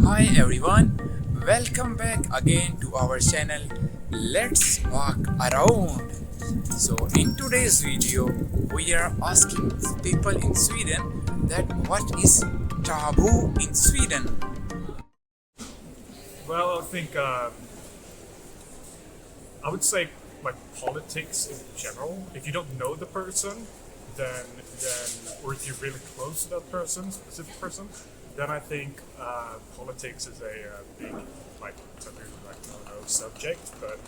Hi everyone, welcome back again to our channel Let's Walk Around. So in today's video we are asking people in Sweden that what is taboo in Sweden? Well, I think I would say like politics in general. If you don't know the person, then or if you're really close to that person, specific person, then I think politics is a big like taboo, like no subject. But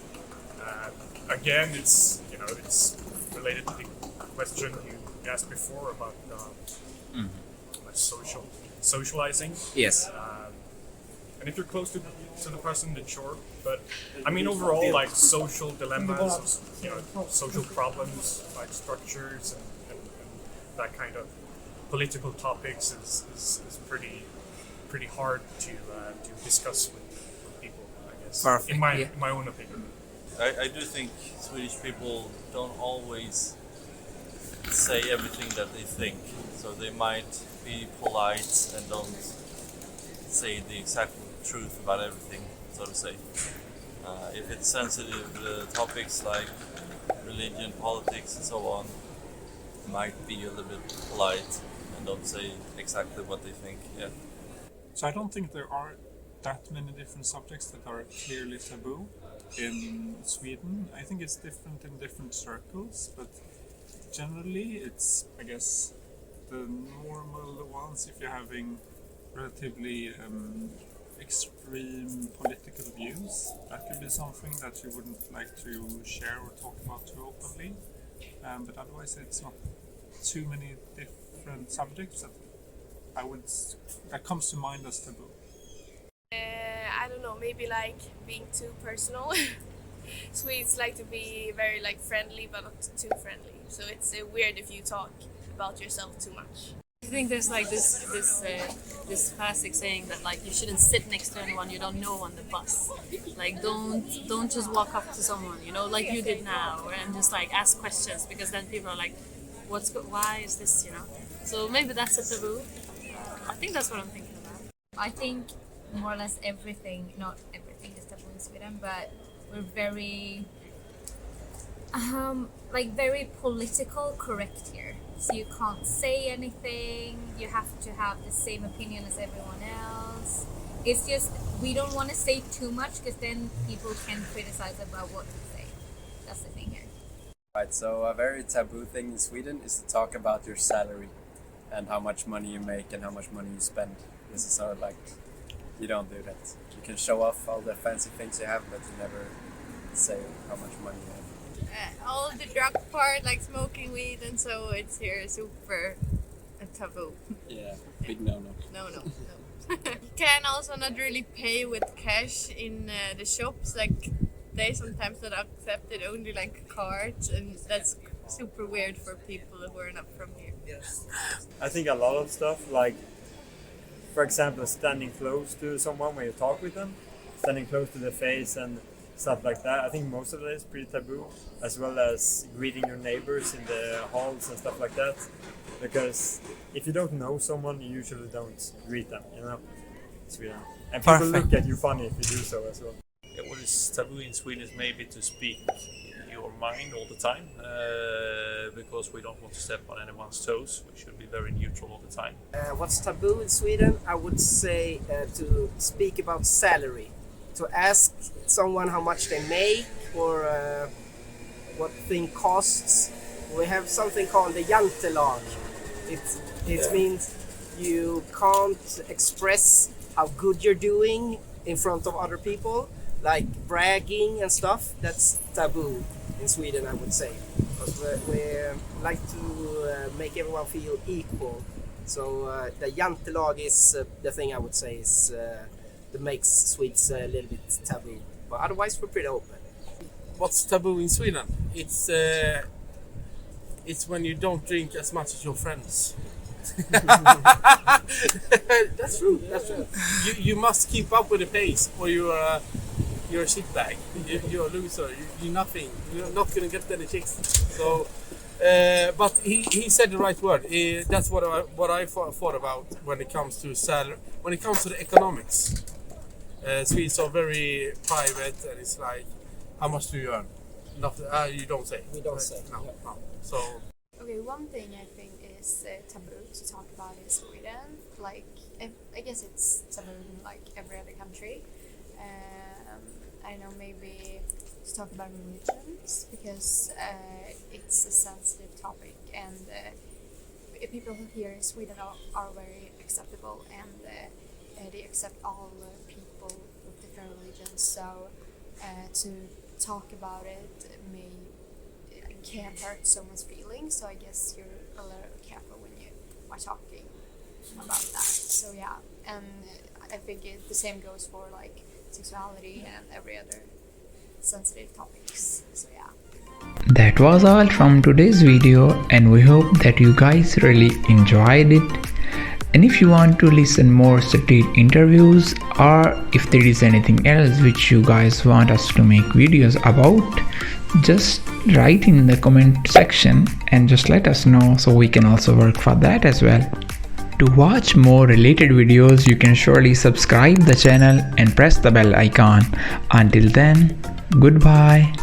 again, it's it's related to the question you asked before about like socializing. Yes. And if you're close to the person, then sure. But I mean, overall, like social dilemmas, social problems, like structures and that kind of political topics is pretty hard to discuss with people, I guess. Perfect. In my own opinion. I do think Swedish people don't always say everything that they think. So they might be polite and don't say the exact truth about everything, so to say. If it's sensitive topics like religion, politics, and so on, might be a little bit polite and don't say exactly what they think. Yeah. So I don't think there are that many different subjects that are clearly taboo in Sweden. I think it's different in different circles, but generally it's, I guess, the normal ones if you're having relatively extreme political views. That could be something that you wouldn't like to share or talk about too openly. But otherwise it's not too many different subjects that comes to mind as taboo. I don't know, maybe like being too personal. Swedes like to be very like friendly but not too friendly. So it's weird if you talk about yourself too much. I think there's like this classic saying that like you shouldn't sit next to anyone you don't know on the bus. Like don't just walk up to someone, like you did now, and just like ask questions, because then people are like, why is this, So maybe that's a taboo. I think that's what I'm thinking about. I think more or less everything, not everything is taboo in Sweden, but we're very very political correct here. So you can't say anything, you have to have the same opinion as everyone else. It's just, we don't want to say too much because then people can criticize about what we say. That's the thing here. Right, so a very taboo thing in Sweden is to talk about your salary and how much money you make and how much money you spend. This is sort of like, you don't do that. You can show off all the fancy things you have, but you never say how much money you have. All the drug part, like smoking weed and so, it's here super taboo. Yeah, big no. No. You can also not really pay with cash in the shops. Like they sometimes not accepted only like cards, and that's super weird for people who are not from here. Yes. I think a lot of stuff, like for example standing close to someone when you talk with them, standing close to their face and stuff like that. I think most of that is pretty taboo, as well as greeting your neighbors in the halls and stuff like that. Because if you don't know someone, you usually don't greet them, Sweden. And people look at you funny if you do so as well. Yeah, what is taboo in Sweden is maybe to speak your mind all the time, because we don't want to step on anyone's toes. We should be very neutral all the time. What's taboo in Sweden? I would say to speak about salary. To ask someone how much they make or what thing costs. We have something called the jantelag. It means you can't express how good you're doing in front of other people, like bragging and stuff. That's taboo in Sweden, I would say, because we like to make everyone feel equal. So the jantelag is the thing I would say is that makes Swedes a little bit taboo, but otherwise we're pretty open. What's taboo in Sweden? It's when you don't drink as much as your friends. That's true. You must keep up with the pace, or you're a shitbag. You're a loser. You're nothing. You're not gonna get any chicks. So But he said the right word. That's what I thought about when it comes to salary. When it comes to the economics, Swedes are very private, and it's like, how much do you earn? Nothing. You don't say. We don't say. No, Yeah. no. So Okay, one thing I think is taboo to talk about in Sweden. Like, I guess it's taboo in like every other country. I don't know, maybe to talk about religions because it's a sensitive topic, and people here in Sweden are very acceptable, and they accept all people with different religions. So to talk about it can hurt someone's feelings. So I guess you're a little careful when you are talking about that. So yeah, and I think the same goes for like sexuality and every other sensitive topics. So yeah. That was all from today's video, and we hope that you guys really enjoyed it. And if you want to listen more street interviews, or if there is anything else which you guys want us to make videos about, just write in the comment section and just let us know, so we can also work for that as well. To watch more related videos, you can surely subscribe the channel and press the bell icon. Until then, goodbye.